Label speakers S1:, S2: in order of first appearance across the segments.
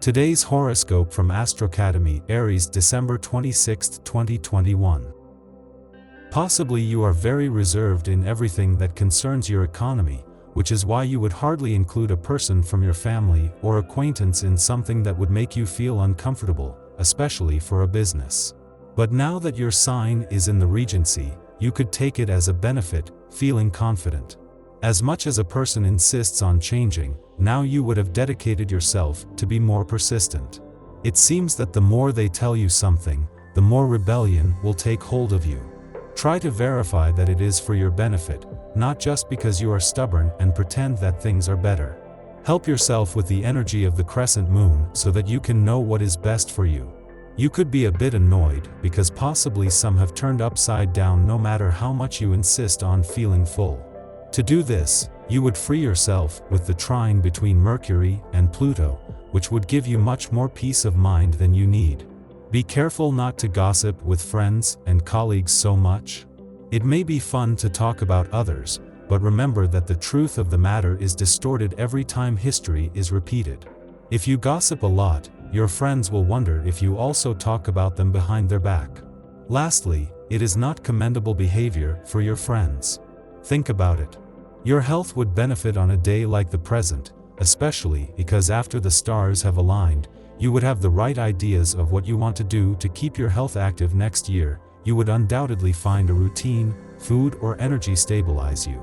S1: Today's horoscope from Astrocademy, Aries December 26, 2021. Possibly you are very reserved in everything that concerns your economy, which is why you would hardly include a person from your family or acquaintance in something that would make you feel uncomfortable, especially for a business. But now that your sign is in the Regency, you could take it as a benefit, feeling confident. As much as a person insists on changing, now you would have dedicated yourself to be more persistent. It seems that the more they tell you something, the more rebellion will take hold of you. Try to verify that it is for your benefit, not just because you are stubborn and pretend that things are better. Help yourself with the energy of the crescent moon so that you can know what is best for you. You could be a bit annoyed because possibly some have turned upside down no matter how much you insist on feeling full. To do this, you would free yourself with the trine between Mercury and Pluto, which would give you much more peace of mind than you need. Be careful not to gossip with friends and colleagues so much. It may be fun to talk about others, but remember that the truth of the matter is distorted every time history is repeated. If you gossip a lot, your friends will wonder if you also talk about them behind their back. Lastly, it is not commendable behavior for your friends. Think about it. Your health would benefit on a day like the present, especially because after the stars have aligned, you would have the right ideas of what you want to do to keep your health active next year. You would undoubtedly find a routine, food or energy stabilize you.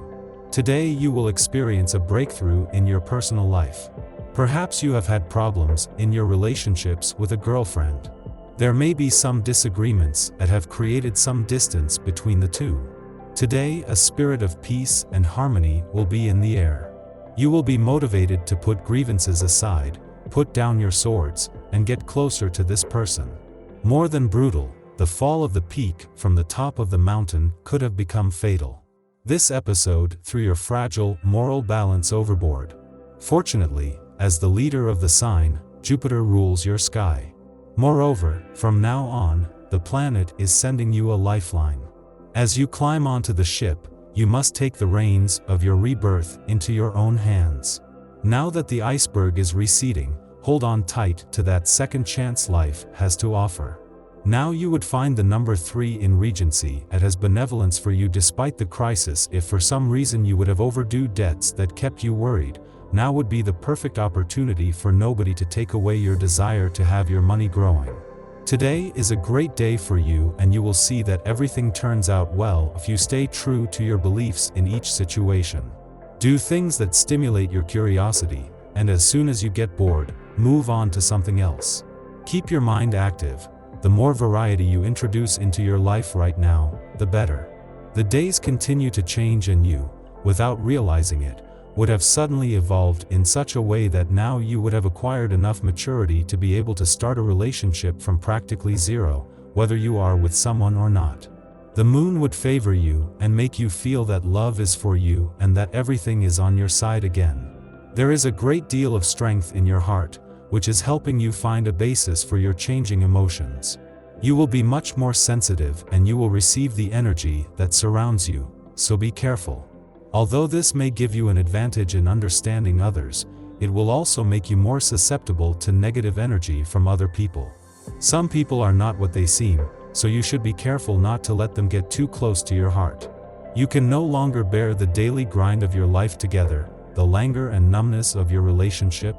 S1: Today you will experience a breakthrough in your personal life. Perhaps you have had problems in your relationships with a girlfriend. There may be some disagreements that have created some distance between the two. Today, a spirit of peace and harmony will be in the air. You will be motivated to put grievances aside, put down your swords, and get closer to this person. More than brutal, the fall of the peak from the top of the mountain could have become fatal. This episode threw your fragile moral balance overboard. Fortunately, as the leader of the sign, Jupiter rules your sky. Moreover, from now on, the planet is sending you a lifeline. As you climb onto the ship, you must take the reins of your rebirth into your own hands. Now that the iceberg is receding, hold on tight to that second chance life has to offer. Now you would find the number 3 in Regency that has benevolence for you despite the crisis. If for some reason you would have overdue debts that kept you worried, now would be the perfect opportunity for nobody to take away your desire to have your money growing. Today is a great day for you and you will see that everything turns out well if you stay true to your beliefs in each situation. Do things that stimulate your curiosity, and as soon as you get bored, move on to something else. Keep your mind active. The more variety you introduce into your life right now, the better. The days continue to change and you, without realizing it, would have suddenly evolved in such a way that now you would have acquired enough maturity to be able to start a relationship from practically zero, whether you are with someone or not. The moon would favor you and make you feel that love is for you and that everything is on your side again. There is a great deal of strength in your heart, which is helping you find a basis for your changing emotions. You will be much more sensitive and you will receive the energy that surrounds you, so be careful. Although this may give you an advantage in understanding others, it will also make you more susceptible to negative energy from other people. Some people are not what they seem, so you should be careful not to let them get too close to your heart. You can no longer bear the daily grind of your life together, the languor and numbness of your relationship.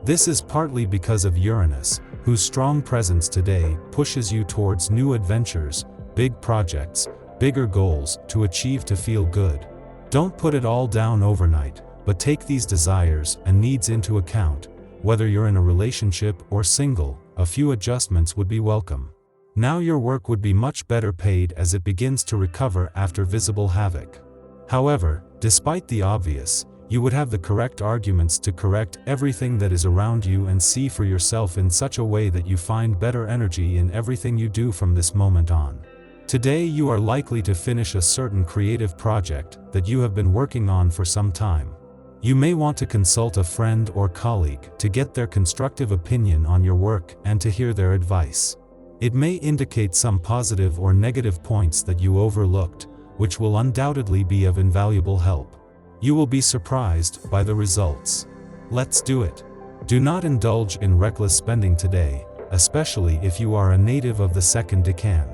S1: This is partly because of Uranus, whose strong presence today pushes you towards new adventures, big projects, bigger goals to achieve to feel good. Don't put it all down overnight, but take these desires and needs into account. Whether you're in a relationship or single, a few adjustments would be welcome. Now your work would be much better paid as it begins to recover after visible havoc. However, despite the obvious, you would have the correct arguments to correct everything that is around you and see for yourself in such a way that you find better energy in everything you do from this moment on. Today you are likely to finish a certain creative project that you have been working on for some time. You may want to consult a friend or colleague to get their constructive opinion on your work and to hear their advice. It may indicate some positive or negative points that you overlooked, which will undoubtedly be of invaluable help. You will be surprised by the results. Let's do it. Do not indulge in reckless spending today, especially if you are a native of the second decan.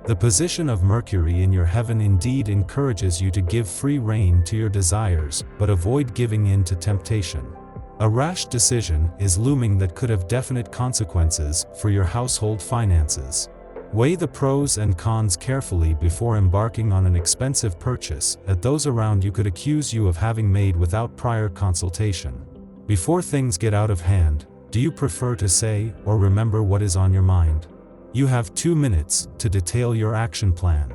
S1: The position of Mercury in your heaven indeed encourages you to give free rein to your desires, but avoid giving in to temptation. A rash decision is looming that could have definite consequences for your household finances. Weigh the pros and cons carefully before embarking on an expensive purchase that those around you could accuse you of having made without prior consultation. Before things get out of hand, do you prefer to say or remember what is on your mind? You have 2 minutes to detail your action plan.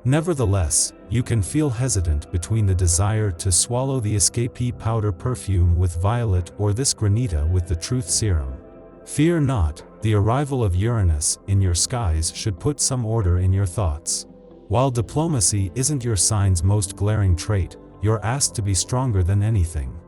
S1: Nevertheless, you can feel hesitant between the desire to swallow the escapee powder perfume with violet or this granita with the truth serum. Fear not, the arrival of Uranus in your skies should put some order in your thoughts. While diplomacy isn't your sign's most glaring trait, you're asked to be stronger than anything.